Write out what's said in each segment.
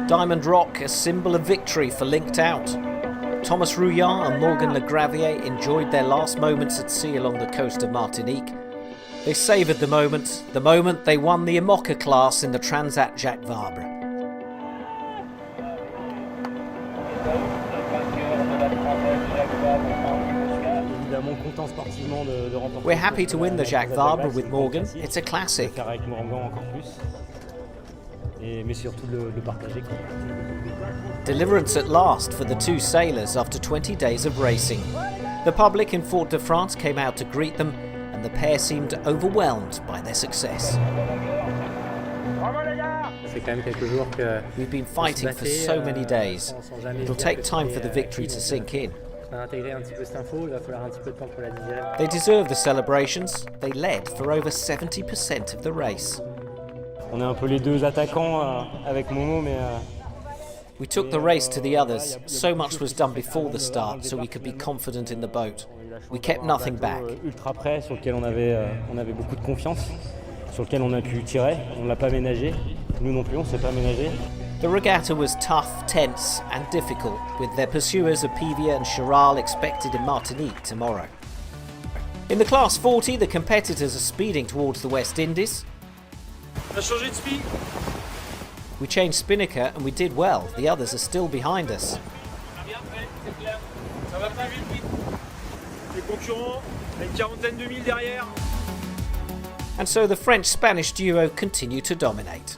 Diamond Rock, a symbol of victory for Linked Out. Thomas Rouillard and Morgan Le Gravier enjoyed their last moments at sea along the coast of Martinique. They savoured the moment they won the IMOCA class in the Transat Jacques Vabre. We're happy to win the Jacques Vabre with Morgan. It's a classic. Deliverance at last for the two sailors after 20 days of racing. The public in Fort-de-France came out to greet them, and the pair seemed overwhelmed by their success. We've been fighting for so many days. It'll take time for the victory to sink in. They deserve the celebrations. They led for over 70% of the race. We took the race to the others. So much was done before the start, so we could be confident in the boat. We kept nothing back. The regatta was tough, tense and difficult, with their pursuers Apivia and Charal expected in Martinique tomorrow. In the Class 40, the competitors are speeding towards the West Indies. We changed spinnaker and we did well. The others are still behind us. And so the French-Spanish duo continue to dominate.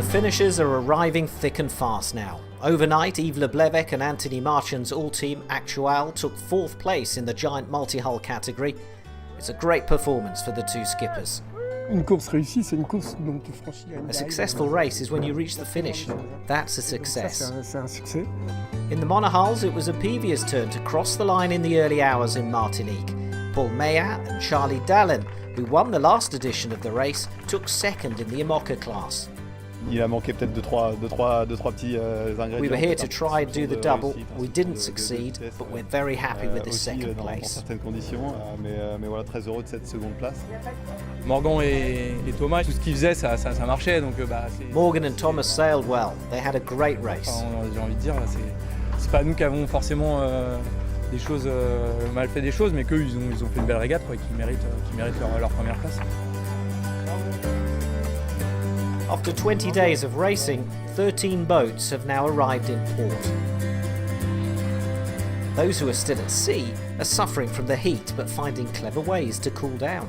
finishers are arriving thick and fast now. Overnight, Yves Leblevec and Anthony Marchand's all-team Actual took 4th place in the giant multi-hull category. It's a great performance for the two skippers. Une course réussie, c'est une course dont tu franchis la ligne. A successful race is when you reach the finish. That's a success. C'est un succès. In the monohulls, it was Apivia's turn to cross the line in the early hours in Martinique. Paul Mayat and Charlie Dallin, who won the last edition of the race, took 2nd in the IMOCA class. Il a manqué peut-être deux trois petits ingrédients. We were here to try and do the double. We didn't succeed, but we're very happy with the aussi, 2nd dans place. certaines conditions, mais voilà, très heureux de cette seconde place. Morgan et Thomas, tout ce qu'ils faisaient, ça marchait. Donc, Morgan and Thomas sailed well. They had a great race. Enfin, j'ai envie de dire, c'est pas nous qui avons forcément des choses, mal fait des choses, mais qu'eux, ils ont fait une belle régate quoi, qui méritent leur première place. After 20 days of racing, 13 boats have now arrived in port. Those who are still at sea are suffering from the heat but finding clever ways to cool down.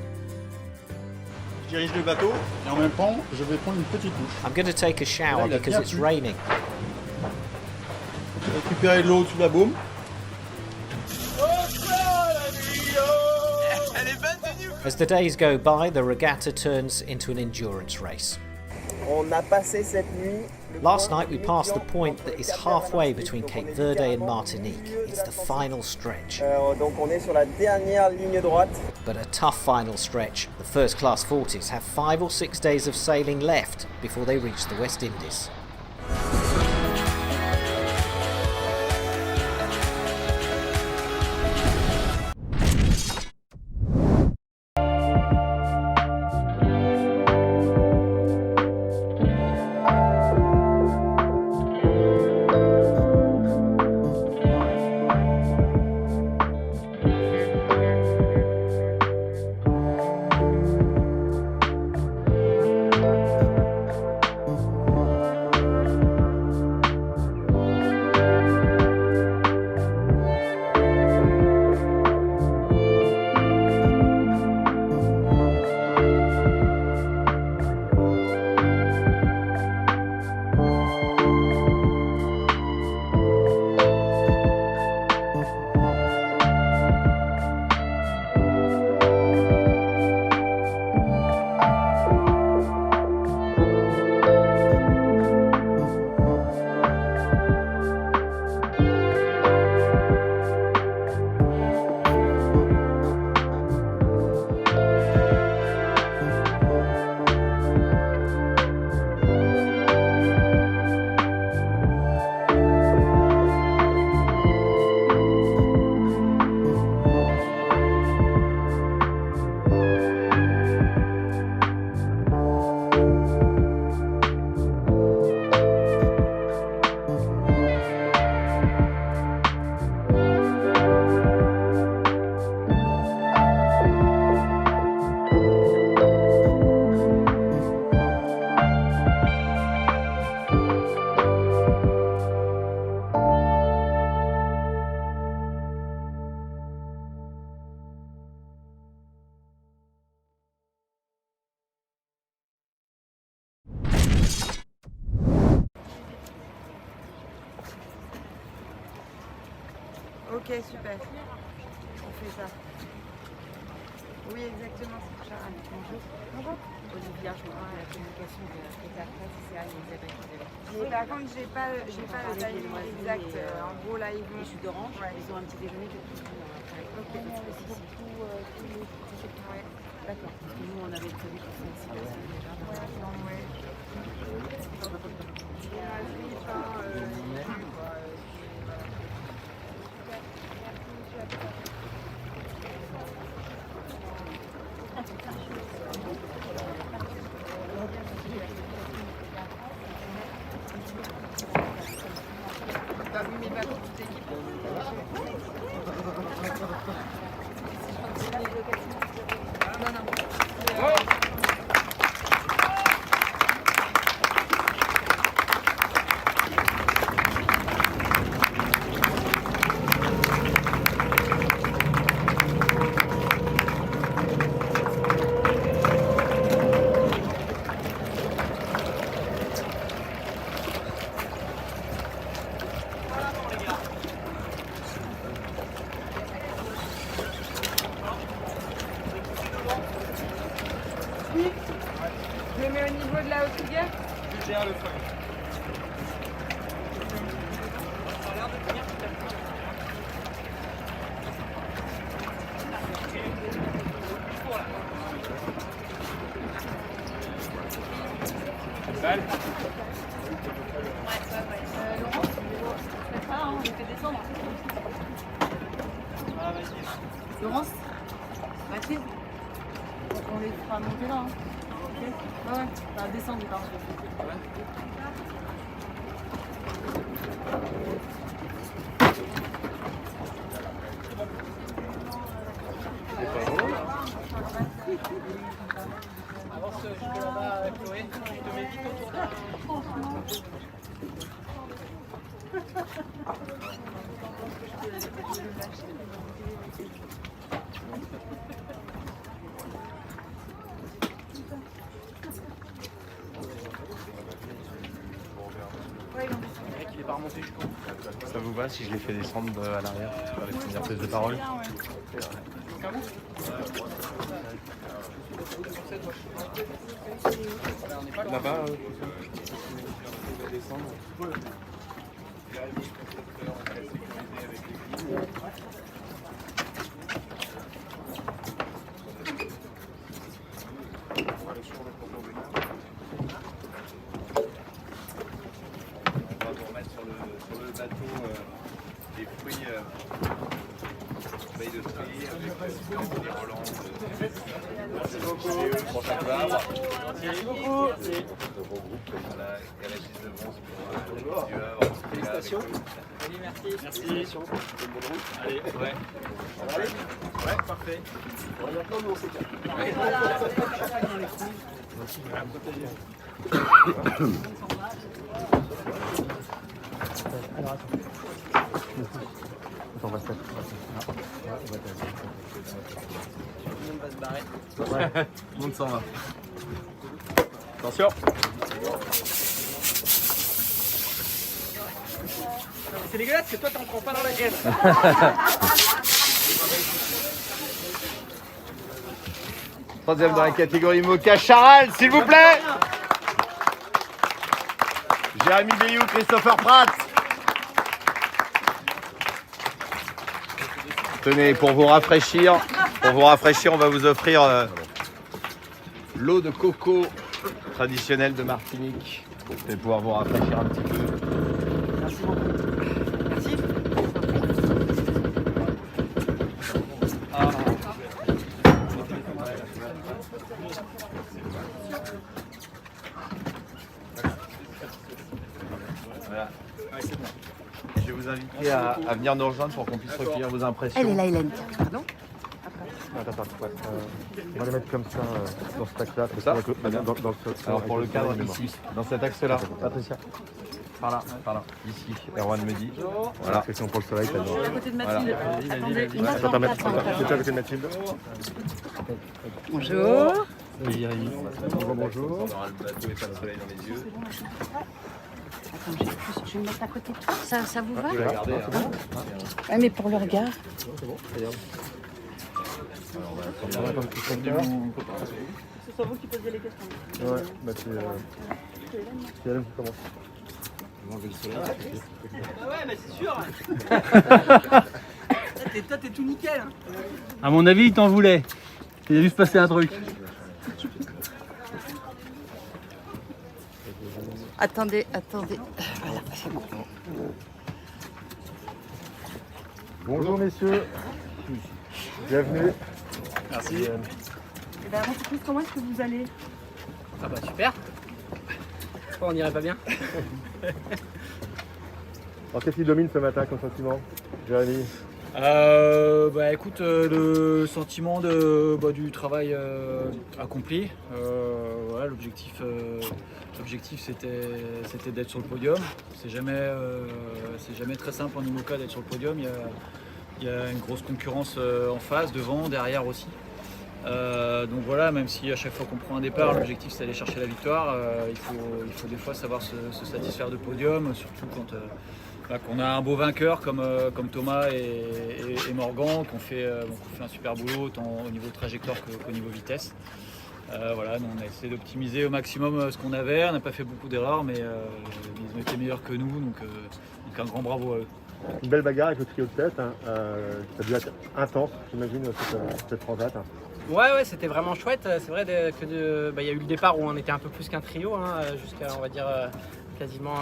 Je dirige le bateau et en même temps, je vais prendre une petite douche. I'm going to take a shower because it's raining. Récupérer de l'eau sous la baume. As the days go by, the regatta turns into an endurance race. Last night we passed the point that is halfway between Cape Verde and Martinique. It's the final stretch. But a tough final stretch. The first class 40s have 5 or 6 days of sailing left before they reach the West Indies. Ok, super. On fait ça. Oui, exactement, c'est ça. Bonjour. Bonjour. Olivia, je m'occupe de la communication de la presse, c'est Anne-Elisabeth. Oui, par contre, j'ai pas le timing exact. En gros, là, ils vont... Les jus d'orange, ils ont un petit déjeuner que tout Ok, pour tous les... Ouais, d'accord. Parce que nous, on avait prévu pour 5-6 personnes déjà. Ouais. Bah oui, mais pas pour toute l'équipe. Non, non. le mets au niveau de la haute rigueur. Budget le frein. Laurence, Mathilde, on les fera monter là. Hein. Ok. Ouais, enfin descendre, pardon. Ça vous va si je les fais descendre à l'arrière pour les premières prises de parole? Là-bas, On va vous remettre sur le bateau des fruits, veille de fruits, avec des relents. Merci beaucoup. Prochain couloir. Merci beaucoup. Voilà, et Régis de Bronze pour du Havre. Félicitations. Merci. Merci. Allez, ouais. Allez. Ouais, parfait. on va se mettre. Tout le monde s'en va. Attention. C'est dégueulasse que toi t'en prends pas dans la gueule. Troisième dans la catégorie Moka, Charal, s'il vous plaît. Jérémy Bayou, Christopher Pratt. Tenez, pour vous rafraîchir, on va vous offrir l'eau de coco traditionnelle de Martinique. Vous allez pouvoir vous rafraîchir un petit peu. Merci beaucoup. Merci. Voilà. Je vais vous inviter à venir nous rejoindre pour qu'on puisse recueillir vos impressions. Elle est là, Hélène. Pardon. Attends, ouais. On va les mettre comme ça dans ce tac-là. Ça dans Alors pour le cadre avec ici, dans cet axe-là. Patricia. Par là, ici. Erwan me dit. Voilà. Question pour le soleil, t'as dit. À côté de Mathilde. Attendez. Attends, à côté de Mathilde. Bonjour. Bonjour. On aura le bateau et pas le soleil dans les yeux. Attends, je vais me mettre à côté de toi. Ça vous va? Vous la gardez, hein. Ouais, mais pour le regard. Ce soit vous qui posiez les questions. Ouais, bah c'est Hélène qui commence. Ah ouais, mais c'est sûr. Toi, t'es tout nickel. À mon avis, il t'en voulait. Il a dû se passer un truc. Attendez. Voilà, c'est bon. Bonjour messieurs. Bienvenue. Merci. Et ben, avant toute chose, comment est-ce que vous allez? Ah bah super. On irait pas bien. Alors qu'est-ce qui domine ce matin comme sentiment, Jérémy? Bah écoute, le sentiment du travail accompli. Voilà, l'objectif c'était d'être sur le podium. C'est jamais très simple en IMOCA d'être sur le podium. Il y a une grosse concurrence en face, devant, derrière aussi. Donc voilà, même si à chaque fois qu'on prend un départ, l'objectif c'est d'aller chercher la victoire, il faut des fois savoir se satisfaire de podium, surtout quand qu'on a un beau vainqueur comme Thomas et Morgan, qu'on fait un super boulot tant au niveau trajectoire qu'au niveau vitesse. Voilà, nous, on a essayé d'optimiser au maximum ce qu'on avait. On n'a pas fait beaucoup d'erreurs, mais ils ont été meilleurs que nous, donc un grand bravo à eux. Une belle bagarre avec le trio de tête, hein. Ça a dû être intense, j'imagine, cette transat. Hein. Ouais, c'était vraiment chouette. C'est vrai qu'il y a eu le départ où on était un peu plus qu'un trio, hein, jusqu'à, on va dire, quasiment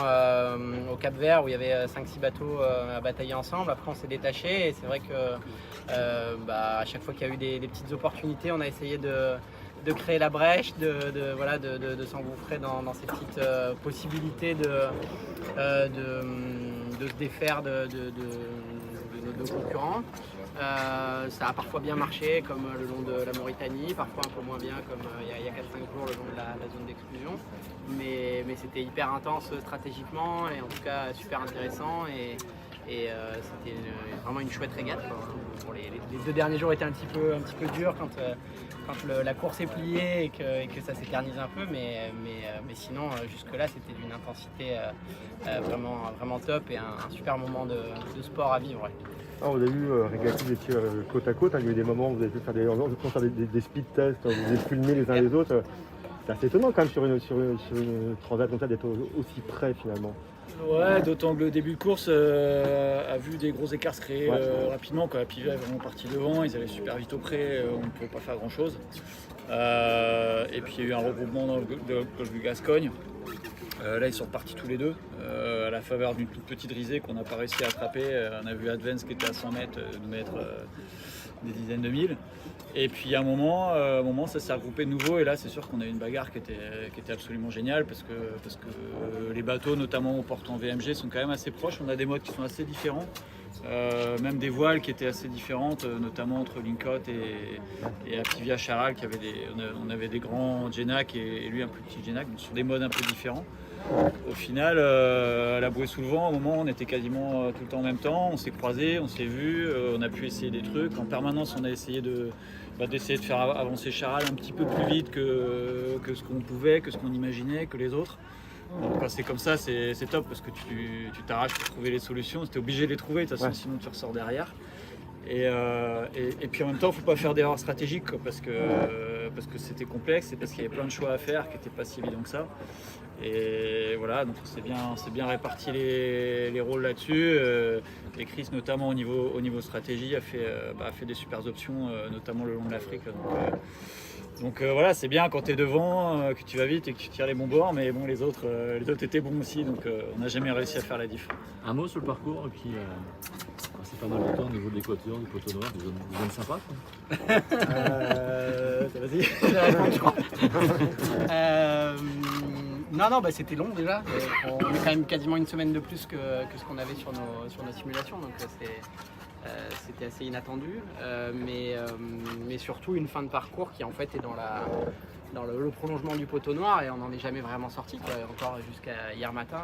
au Cap-Vert où il y avait 5-6 bateaux à batailler ensemble. Après, on s'est détaché et c'est vrai que à chaque fois qu'il y a eu des petites opportunités, on a essayé de créer la brèche, de s'engouffrer dans ces petites possibilités de se défaire de nos concurrents. Ça a parfois bien marché, comme le long de la Mauritanie, parfois un peu moins bien, comme il y a 4-5 jours le long de la zone d'exclusion. Mais c'était hyper intense stratégiquement et en tout cas super intéressant. Et c'était vraiment une chouette régate. Bon, les 2 derniers jours étaient un petit peu durs quand la course est pliée et que ça s'éternise un peu, mais sinon jusque-là c'était d'une intensité vraiment top et un super moment de sport à vivre. Ouais. Ah, on a eu régatif, vous étiez côte à côte, hein. Il y a eu des moments où vous avez pu faire des speed tests, vous avez filmé les uns les autres. C'est assez étonnant quand même sur une transat comme ça d'être aussi près finalement. Ouais, d'autant que le début de course a vu des gros écarts se créer rapidement. Quand la Pivia est vraiment partie devant, ils allaient super vite au près, on ne pouvait pas faire grand chose. Et puis il y a eu un regroupement dans le golfe du Gascogne. Là ils sont repartis tous les deux, à la faveur d'une toute petite risée qu'on n'a pas réussi à attraper. On a vu Advance qui était à 100 mètres, nous mettre des dizaines de milles. Et puis à un moment ça s'est regroupé de nouveau et là c'est sûr qu'on a eu une bagarre qui était absolument géniale parce que les bateaux, notamment aux portes en VMG, sont quand même assez proches. On a des modes qui sont assez différents, même des voiles qui étaient assez différentes, notamment entre Linkot et Apivia Charal, on avait des grands Genac et lui un plus petit Genac, sur des modes un peu différents. Au final, à la bouée sous le vent, au moment où on était quasiment tout le temps en même temps, on s'est croisés, on s'est vus, on a pu essayer des trucs. En permanence, on a essayé d'essayer de faire avancer Charal un petit peu plus vite que ce qu'on pouvait, que ce qu'on imaginait, que les autres. Donc, quand c'est comme ça, c'est top parce que tu t'arraches pour trouver les solutions. Tu es obligé de les trouver, de toute façon, sinon tu ressors derrière. Et puis en même temps, il ne faut pas faire d'erreurs stratégiques quoi, parce que c'était complexe et parce qu'il y avait plein de choix à faire qui n'étaient pas si évidents que ça. Et voilà, donc c'est bien réparti les rôles là-dessus. Et Chris, notamment au niveau stratégie, a fait des super options, notamment le long de l'Afrique. Donc voilà, c'est bien quand tu es devant, que tu vas vite et que tu tires les bons bords, mais bon, les autres étaient bons aussi, donc on n'a jamais réussi à faire la diff. Un mot sur le parcours, et puis c'est pas mal de temps au niveau de l'équateur, du poteau noir, des zones sympas. Vas-y, je crois. Non, c'était long déjà. On est quand même quasiment une semaine de plus que ce qu'on avait sur nos simulations, donc c'était assez inattendu. Mais surtout une fin de parcours qui en fait est dans le prolongement du poteau noir et on n'en est jamais vraiment sorti. Encore jusqu'à hier matin,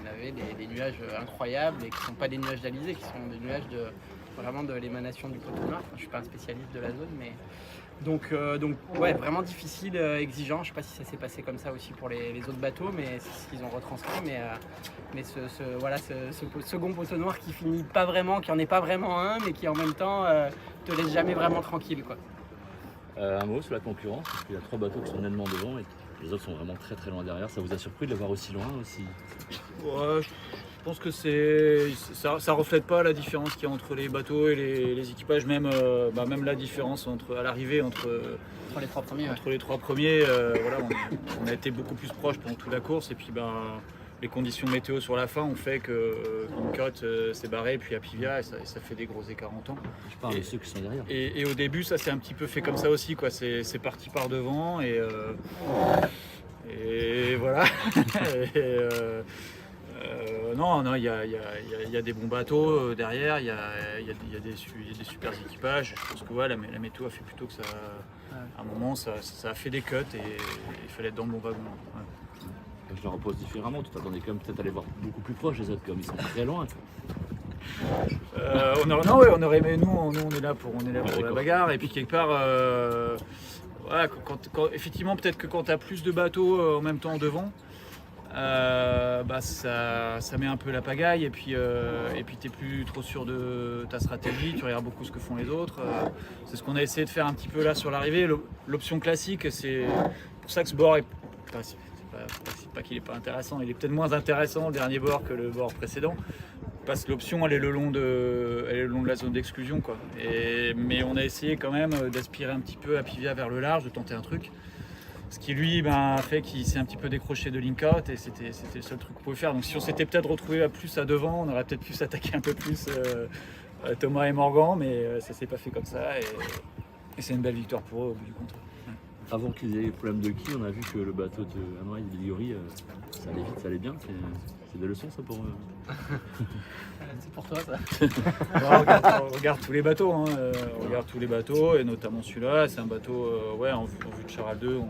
on avait des nuages incroyables et qui ne sont pas des nuages d'Alizé, qui sont des nuages vraiment de l'émanation du poteau noir. Je ne suis pas un spécialiste de la zone, mais donc ouais, vraiment difficile, exigeant. Je ne sais pas si ça s'est passé comme ça aussi pour les autres bateaux, mais c'est ce qu'ils ont retranscrit. Mais ce second poteau noir qui finit pas vraiment, qui en est pas vraiment un, mais qui en même temps te laisse jamais vraiment tranquille, quoi. Un mot sur la concurrence, parce qu'il y a 3 bateaux qui sont nettement devant et les autres sont vraiment très très loin derrière. Ça vous a surpris de les voir aussi loin aussi? Ouais, je pense que ça reflète pas la différence qu'il y a entre les bateaux et les équipages, même la différence à l'arrivée entre les 3 premiers. Entre les 3 premiers, voilà, on a été beaucoup plus proches pendant toute la course et puis les conditions météo sur la fin ont fait que Linkot s'est barré, puis Apivia, et ça fait des gros écarts en temps. Je parle de ceux qui sont derrière. Et au début, ça s'est un petit peu fait comme ça aussi, quoi. C'est parti par devant et voilà. Non, il y a des bons bateaux derrière, il y a des super équipages. Je pense que la météo a fait plutôt que ça. À un moment, ça a fait des cuts et il fallait être dans le bon wagon. Ouais. Je le repose différemment, tu t'attendais quand même peut-être à les voir beaucoup plus proches les autres, comme ils sont très loin. On aurait aimé, nous on est là pour la bagarre et puis quelque part effectivement peut-être que quand tu as plus de bateaux en même temps devant, ça met un peu la pagaille et puis t'es plus trop sûr de ta stratégie, tu regardes beaucoup ce que font les autres. C'est ce qu'on a essayé de faire un petit peu là sur l'arrivée. L'option classique, c'est pour ça que ce bord est pas qu'il n'est pas intéressant, il est peut-être moins intéressant le dernier bord que le bord précédent. Parce que l'option elle est le long de la zone d'exclusion quoi. Mais on a essayé quand même d'aspirer un petit peu à Pivia vers le large, de tenter un truc. Ce qui lui a fait qu'il s'est un petit peu décroché de link-out et c'était le seul truc qu'on pouvait faire. Donc si on s'était peut-être retrouvé plus à devant, on aurait peut-être pu s'attaquer un peu plus Thomas et Morgan, mais ça s'est pas fait comme ça et c'est une belle victoire pour eux au bout du compte. Avant qu'ils aient les problèmes de quille, on a vu que le bateau de Hanoï de Ligori, ça allait vite, ça allait bien. C'est des leçons ça pour eux. C'est pour toi ça. On regarde tous les bateaux, hein. On regarde tous les bateaux et notamment celui-là. C'est un bateau en vue de Charal 2.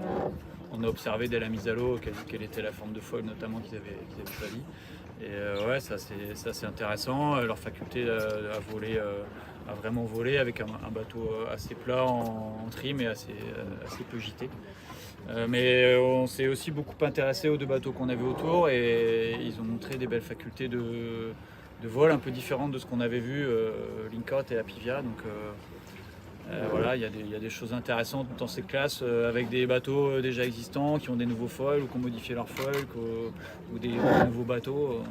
On a observé dès la mise à l'eau quelle était la forme de foil notamment qu'ils avaient choisi. Et ça c'est intéressant. Leur faculté à voler, à vraiment voler avec un bateau assez plat en trim et assez peu gité. Mais on s'est aussi beaucoup intéressé aux deux bateaux qu'on avait autour et ils ont montré des belles facultés de vol un peu différentes de ce qu'on avait vu Link-Out et Apivia. Donc voilà, il y a des choses intéressantes dans ces classes avec des bateaux déjà existants qui ont des nouveaux foils ou qui ont modifié leur foil ou des nouveaux bateaux.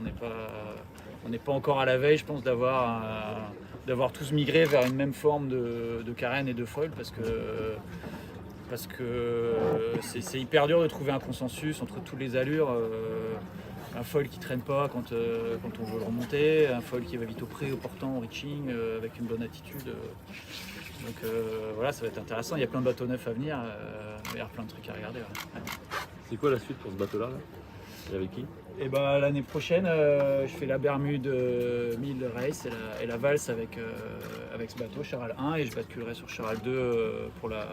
On n'est pas encore à la veille, je pense, d'avoir tous migré vers une même forme de carène et de foil parce que c'est hyper dur de trouver un consensus entre toutes les allures. Un foil qui traîne pas quand on veut le remonter, un foil qui va vite au pré, au portant, au reaching, avec une bonne attitude. Donc voilà, ça va être intéressant. Il y a plein de bateaux neufs à venir, il y a plein de trucs à regarder. Ouais. C'est quoi la suite pour ce bateau-là Et avec qui? Et l'année prochaine, je fais la Bermude 1000 Race et la valse avec ce bateau, Charal 1, et je basculerai sur Charal 2 pour la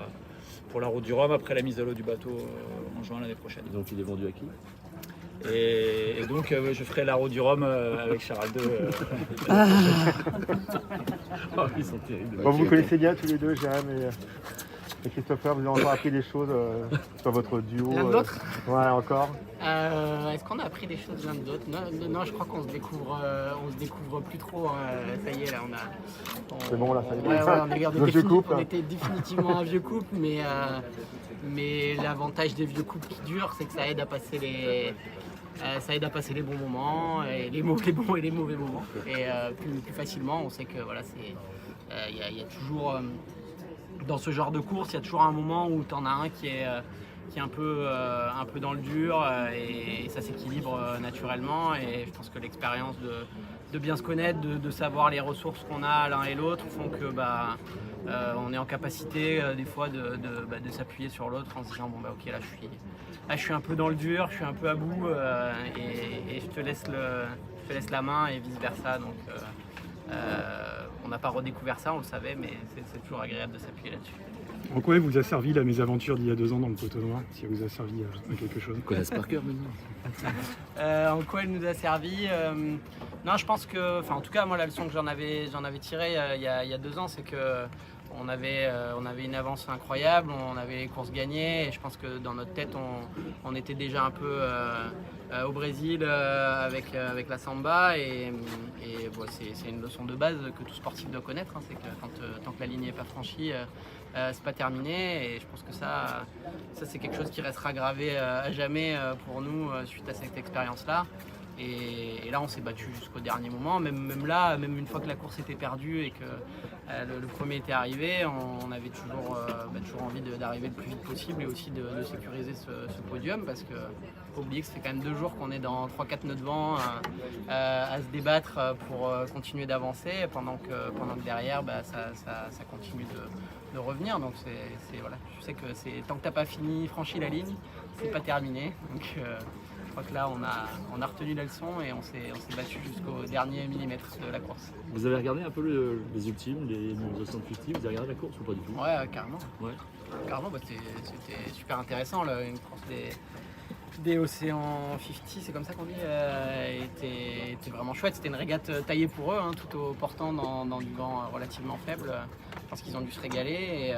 route du Rhum après la mise à l'eau du bateau en juin l'année prochaine. Donc il est vendu à qui? Et donc je ferai la route du Rhum avec Charal 2. Ils sont terribles. Bon, vous connaissez bien tous les deux, Jérém et Christopher, vous avez encore appris des choses sur votre duo. L'un de l'autre Ouais, encore. Est-ce qu'on a appris des choses l'un de l'autre? Non, je crois qu'on se découvre plus trop. Ça y est, là, C'est bon, là, ça y est. Ouais, on était définitivement un vieux couple, mais l'avantage des vieux couples qui durent, c'est que ça aide à passer les bons moments, et les bons et les mauvais moments, et plus facilement. On sait que voilà, il y a toujours dans ce genre de course, il y a toujours un moment où tu en as un qui est un peu dans le dur et ça s'équilibre naturellement. Et je pense que l'expérience de bien se connaître, de savoir les ressources qu'on a l'un et l'autre font que on est en capacité des fois de s'appuyer sur l'autre en se disant ok, là je suis un peu dans le dur, je suis un peu à bout et je te laisse la main et vice versa. Donc on n'a pas redécouvert ça, on le savait, mais c'est toujours agréable de s'appuyer là-dessus. En quoi elle vous a servi la mésaventure d'il y a 2 ans dans le poteau noir, si elle vous a servi à quelque chose? Connaissent par cœur maintenant. En quoi elle nous a servi Non, je pense que, en tout cas, moi la leçon que j'en avais tirée il y a 2 ans, c'est que on avait une avance incroyable, on avait les courses gagnées, et je pense que dans notre tête, on était déjà un peu au Brésil avec la Samba, et c'est une leçon de base que tout sportif doit connaître, hein, c'est que tant que la ligne n'est pas franchie, c'est pas terminé, et je pense que ça c'est quelque chose qui restera gravé à jamais pour nous suite à cette expérience-là. Et là on s'est battu jusqu'au dernier moment, même une fois que la course était perdue et que le premier était arrivé, on avait toujours envie d'arriver le plus vite possible et aussi de sécuriser ce podium, parce que faut oublier que ça fait quand même 2 jours qu'on est dans 3-4 nœuds de vent à se débattre pour continuer d'avancer pendant que derrière ça continue de revenir. Donc voilà, je sais que tant que t'as pas franchi la ligne, c'est pas terminé. Donc je crois que là on a retenu la leçon et on s'est battu jusqu'au dernier millimètre de la course. Vous avez regardé un peu les ultimes, les 250, vous avez regardé la course ou pas du tout? Ouais, carrément. Ouais. Carrément, c'était super intéressant, là, une course des Océans 50, c'est comme ça qu'on dit, était vraiment chouette. C'était une régate taillée pour eux, hein, tout au portant dans du vent relativement faible. Je pense qu'ils ont dû se régaler.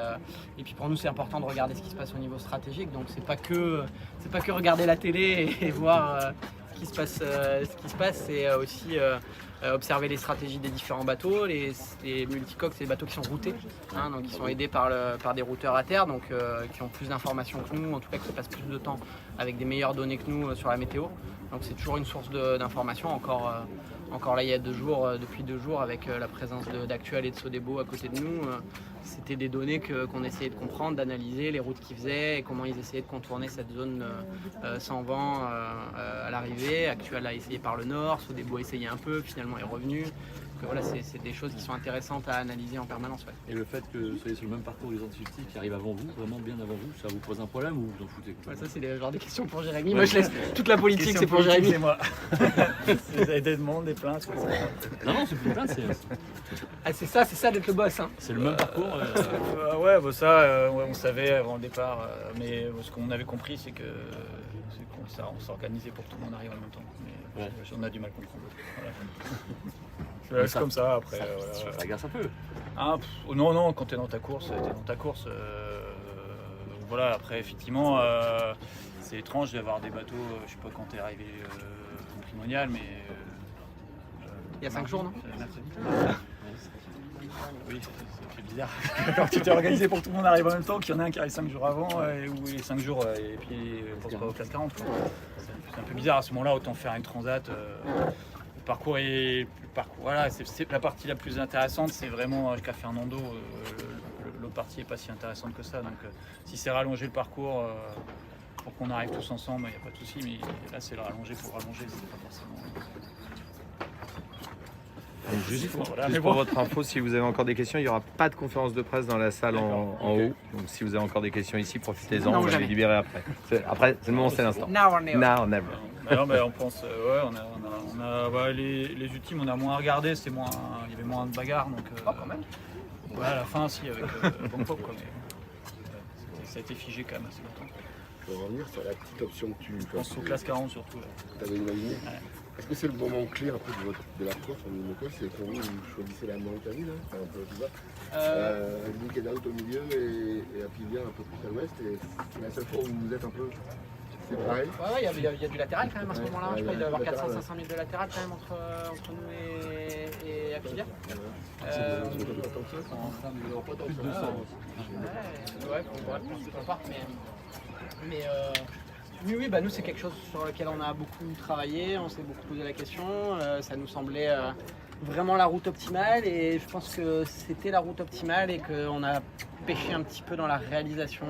Et puis pour nous, c'est important de regarder ce qui se passe au niveau stratégique. Donc c'est pas que regarder la télé et voir ce qui se passe, c'est aussi observer les stratégies des différents bateaux. Les multicoques, c'est des bateaux qui sont routés, hein, donc qui sont aidés par des routeurs à terre, donc qui ont plus d'informations que nous, en tout cas qui passent plus de temps avec des meilleures données que nous sur la météo. Donc c'est toujours une source d'informations. Encore là, il y a 2 jours, depuis 2 jours, avec la présence d'Actuel et de Sodebo à côté de nous, c'était des données qu'on essayait de comprendre, d'analyser, les routes qu'ils faisaient et comment ils essayaient de contourner cette zone sans vent à l'arrivée. Actuel a essayé par le nord, Sodebo a essayé un peu, finalement est revenu. Donc, voilà, c'est des choses qui sont intéressantes à analyser en permanence. Ouais. Et le fait que vous soyez sur le même parcours des Antilles qui arrive avant vous, vraiment bien avant vous, ça vous pose un problème ou vous en foutez Ça, c'est le genre des questions pour Jérémy. Moi, je laisse toute la politique, c'est pour Jérémy. C'est moi. Vous avez des demandes, des plaintes. Non, c'est plus une plainte, c'est ça d'être le boss. Hein. C'est le même parcours. Ouais, bon, ça, on savait avant le départ. Mais ce qu'on avait compris, c'est qu'on s'organisait pour que tout le monde arrive en même temps. Mais on a du mal à comprendre. Voilà. C'est comme ça, après. Ça agace un peu. Non, quand t'es dans ta course, voilà, après, effectivement, c'est étrange d'avoir des bateaux, je sais pas quand t'es arrivé au Primonial, mais. Il y a 5 jours, non? Oui, c'est bizarre. Quand tu t'es organisé pour que tout le monde arrive en même temps, qu'il y en a un qui arrive 5 jours avant, ou les 5 jours, et puis on pense pas aux classes 40. C'est un peu bizarre à ce moment-là, autant faire une transat. Le parcours voilà, c'est la partie la plus intéressante, c'est vraiment jusqu'à Fernando. L'autre partie n'est pas si intéressante que ça. Donc si c'est rallonger le parcours pour qu'on arrive tous ensemble, il n'y a pas de souci. Mais là, c'est le rallonger pour rallonger, c'est pas forcément. Juste pour votre info, si vous avez encore des questions, il n'y aura pas de conférence de presse dans la salle en haut. Donc si vous avez encore des questions ici, profitez-en, on va les libérer après. C'est le moment, c'est l'instant. Now or never. Now or never. Non, mais on pense, on a les ultimes, on a moins regardé, il y avait moins de bagarres. Donc, quand même. Ouais, à la fin, si, avec Bangkok, quoi, mais ça a été figé quand même assez longtemps. Je vais revenir sur la petite option que tu penses aux classes 40 surtout. avais imaginé. Ouais. Est-ce que c'est le moment clé un peu de la course en monocoque? C'est pour vous choisissez la Mauritanie, là, enfin, un peu plus bas. Link Out au milieu et Apivia un peu plus à l'ouest. Et c'est la seule fois où vous êtes un peu séparés. Ouais, il y a du latéral quand même à ce moment-là. Je crois qu'il doit y avoir 400-500 000 de latéral quand même entre nous et Apivia. Plus de 200. Ouais, peu importe, mais oui, nous c'est quelque chose sur lequel on a beaucoup travaillé, on s'est beaucoup posé la question, ça nous semblait vraiment la route optimale et je pense que c'était la route optimale et qu'on a pêché un petit peu dans la réalisation.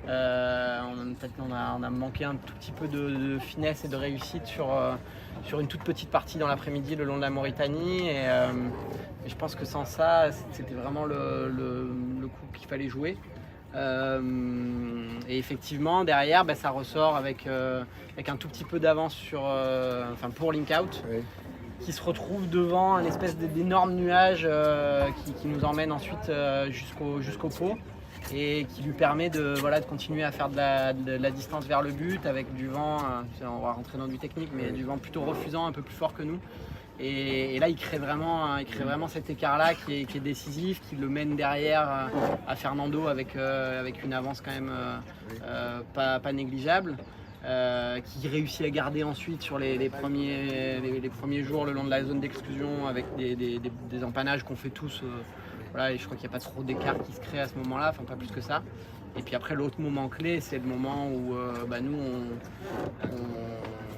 On a manqué un tout petit peu de finesse et de réussite sur une toute petite partie dans l'après-midi le long de la Mauritanie et je pense que sans ça c'était vraiment le coup qu'il fallait jouer. Et effectivement derrière ça ressort avec un tout petit peu d'avance pour Link Out, oui, qui se retrouve devant un espèce d'énorme nuage qui nous emmène ensuite jusqu'au pot et qui lui permet de continuer à faire de la distance vers le but avec du vent, on va rentrer dans du technique, mais du vent plutôt refusant, un peu plus fort que nous. Et là, il crée vraiment cet écart-là qui est décisif, qui le mène derrière à Fernando avec une avance quand même pas négligeable, qui réussit à garder ensuite sur les premiers jours le long de la zone d'exclusion avec des empannages qu'on fait tous. Et je crois qu'il n'y a pas trop d'écart qui se crée à ce moment-là, enfin pas plus que ça. Et puis après, l'autre moment clé, c'est le moment où nous,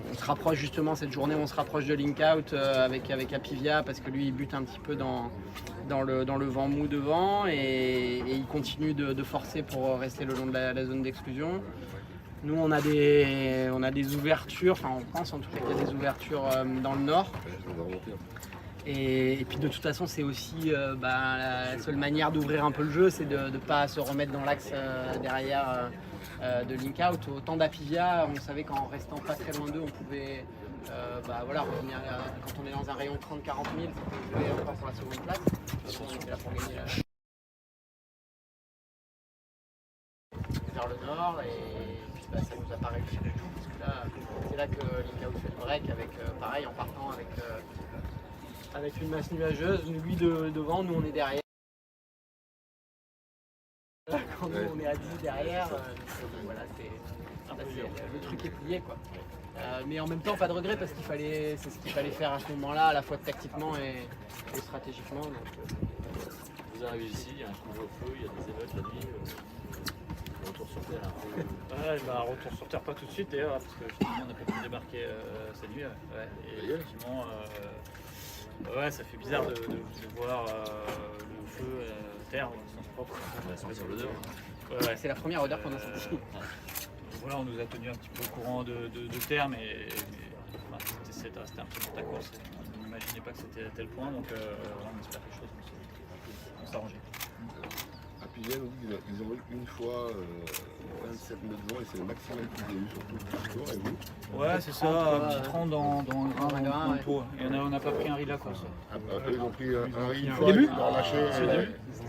on se rapproche justement cette journée, on se rapproche de Link Out avec Apivia parce que lui il bute un petit peu dans le vent mou devant et il continue de forcer pour rester le long de la zone d'exclusion. Nous on a des ouvertures, enfin on pense en tout cas qu'il y a des ouvertures dans le nord. Et puis de toute façon c'est aussi la seule manière d'ouvrir un peu le jeu, c'est de ne pas se remettre dans l'axe derrière de Link Out. Autant d'Apivia, on savait qu'en restant pas très loin d'eux, on pouvait revenir quand on est dans un rayon de 30-40 000, on pouvait encore pour la seconde place. On était là pour gagner vers le nord et puis bah, ça nous a pas réussi du tout. Parce que là, c'est là que Link Out fait le break avec, pareil, en partant avec une masse nuageuse, lui devant, nous on est derrière. Quand nous on est à 10 derrière, voilà, le truc est plié quoi. Mais en même temps pas de regret parce c'est ce qu'il fallait faire à ce moment-là, à la fois tactiquement et stratégiquement. Donc, Vous arrivez ici, il y a un couvre-feu, il y a des émeutes la nuit. Retour sur terre. Ouais, retour sur terre pas tout de suite d'ailleurs, parce que finalement on n'a pas pu débarquer cette nuit. Ouais. Et effectivement, ouais, ça fait bizarre de voir le feu, terre au sens propre. Ouais, sur l'odeur. Ouais. C'est la première odeur qu'on a sentie. Voilà, on nous a tenu un petit peu au courant de terre, mais c'était un petit peu ta course. On n'imaginait pas que c'était à tel point, donc on espère que les choses vont s'arranger. À Pilienne, on dit qu'ils ont eu une fois 27 mètres de vent et c'est le maximum qu'ils aient eu sur tout le tour. Et vous? Ouais, c'est ça, un petit 30 dans le pot. Et on n'a pas pris un riz la course. Ils ont pris un riz une fois, ils l'ont relâché.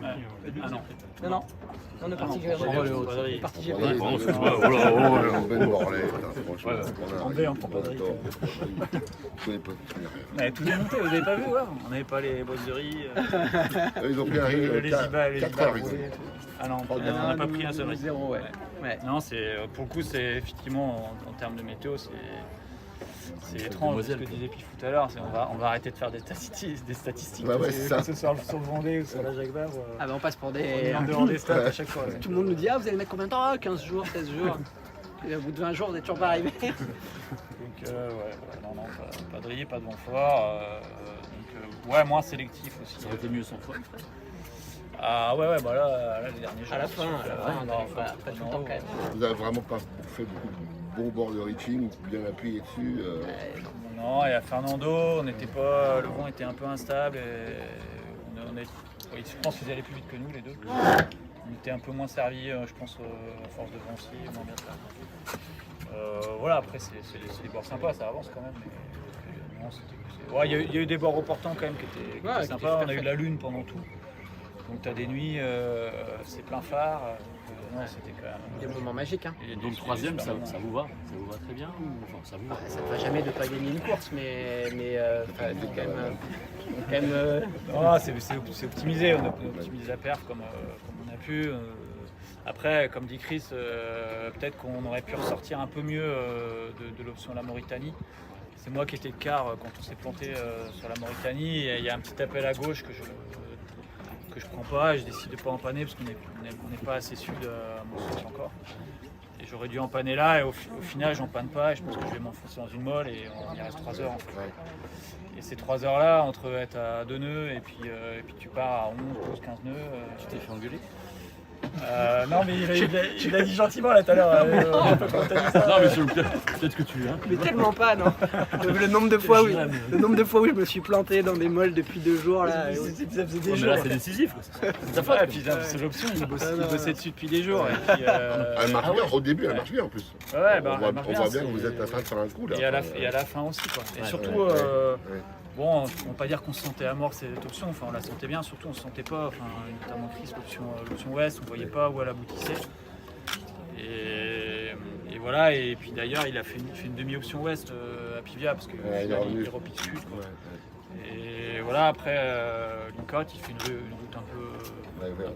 Ah non. Non. On est parti gérer. On est parti gérer. En B, on prend pas de riz. On avait tout démonté, vous avez pas vu, on n'avait pas les boîtes de riz. Ils ont pris un riz, les ibas. Ah non, on n'a pas pris un seul riz. Zéro, ouais. Non, pour le coup, c'est effectivement, en termes de météo, c'est étrange, ce que disait Pifou tout à l'heure, on va arrêter de faire des statistiques, bah ouais, que ce soit sur le Vendée ou sur la Jacques Vabre. Ah bah on passe pour des... en dehors des stats à chaque fois. Tout le monde nous dit, vous allez mettre combien de temps? 15 jours, 16 jours. Et au bout de 20 jours, vous n'êtes toujours pas arrivé. Donc non, pas de riz, pas de vent fort. Donc moins sélectif aussi. Ça aurait été mieux sans foi, frère. Ah ouais, bah là les derniers jours. À la fin, pas tout le temps quand même. Vous avez vraiment pas fait beaucoup de bons bords de reaching, bien appuyé dessus. Non, et à Fernando, le vent était un peu instable et je pense qu'ils allaient plus vite que nous les deux. On était un peu moins servis, je pense, à force de vent aussi, moins bien servis. Voilà, après c'est des bords sympas, ça avance quand même. Mais non, il y a eu des bords reportants quand même qui étaient sympas. On a eu de la lune pendant tout. Donc tu as des nuits, c'est plein phare. Non, c'était quand même des moments magiques. Donc le troisième, ça vous va? Ça vous va très bien? Enfin, ça vous va? Ça ne va jamais de pas gagner une course, mais quand même. Non, c'est optimisé. On a optimisé la perf comme on a pu. Après, comme dit Chris, peut-être qu'on aurait pu ressortir un peu mieux de l'option la Mauritanie. C'est moi qui étais de quart quand on s'est planté sur la Mauritanie. Il y a un petit appel à gauche que je prends pas et je décide de pas empanner parce qu'on n'est pas assez sud à mon sens encore. Et j'aurais dû empanner là et au final j'empanne pas et je pense que je vais m'enfoncer dans une molle et il reste 3 heures en fait. Et ces 3 heures là, entre être à 2 nœuds et puis tu pars à 11, 12, 15 nœuds. Tu t'es fait engueuler? Non mais il l'a dit gentiment là tout à l'heure. Non mais peut-être que tu Mais tellement pas non. Le nombre de fois où je me suis planté dans des molles depuis 2 jours là. Ça faisait des jours. Là c'est décisif. C'est l'option, il bossait dessus depuis des jours. Elle marche bien, au début elle marche bien en plus. Ouais, on voit bien que vous êtes en train de faire un coup là. Et à la fin aussi quoi. Et surtout bon, on ne va pas dire qu'on se sentait à mort cette option, enfin on la sentait bien, surtout on ne se sentait pas, enfin, notamment Chris, l'option ouest, on ne voyait pas où elle aboutissait. Et voilà, et puis d'ailleurs il a fait une demi-option ouest à Pivia parce qu'il il repique sud. Quoi. Et voilà, après Linkot il fait une route un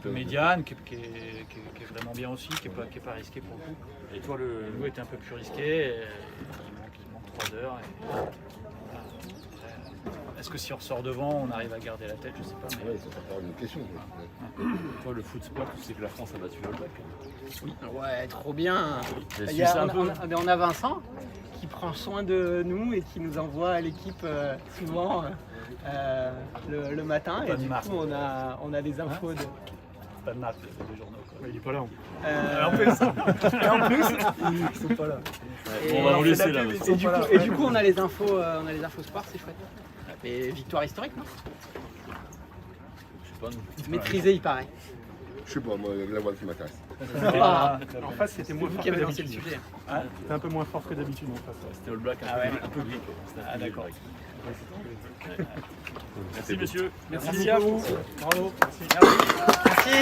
peu médiane, qui est vraiment bien aussi, qui est pas risquée pour le coup. Et toi le coup était un peu plus risqué, et il manque 3 heures. Est-ce que si on ressort devant, on arrive à garder la tête? Je sais pas. Mais... Ouais, c'est encore une question. Toi, le foot sport, tu sais que la France a battu le Black. Oui. Ouais, trop bien. On a Vincent qui prend soin de nous et qui nous envoie à l'équipe souvent le matin. Et du coup, on a des infos de... Pas de marque, des journaux. Il est pas là. En plus, ils sont pas là. On va vous laisser là. Et du coup, on a les infos sport, c'est chouette. Et victoire historique, non? Je sais pas, nous. Maîtrisé, il paraît. Je sais pas, moi, la voile qui m'intéresse. En face, c'était moins fort que d'habitude. C'était un peu moins fort que d'habitude en face. C'était All Black, un peu gris. Ah d'accord. Merci monsieur. Merci à vous. Bravo. Merci.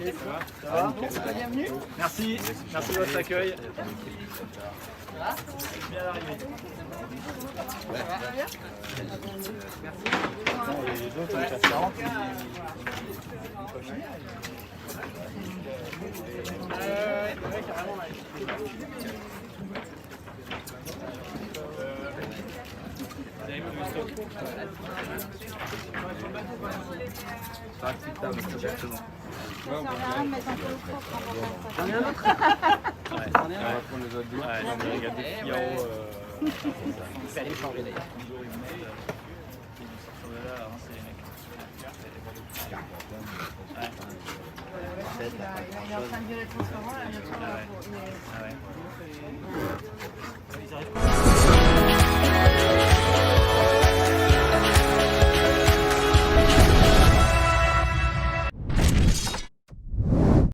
Bienvenue. Merci de votre accueil. Bien arrivé. Les autres, ça 40. Carrément, là. Vous avez plus de stock. C'est acceptable, exactement. Ça sert à rien de mettre un peu au propre avant J'en ai un autre. On va prendre les autres deux. Il y a des Figaro. Je vais aller me changer d'ailleurs. Il est en train de virer le transparent, là, bientôt. Ah ouais.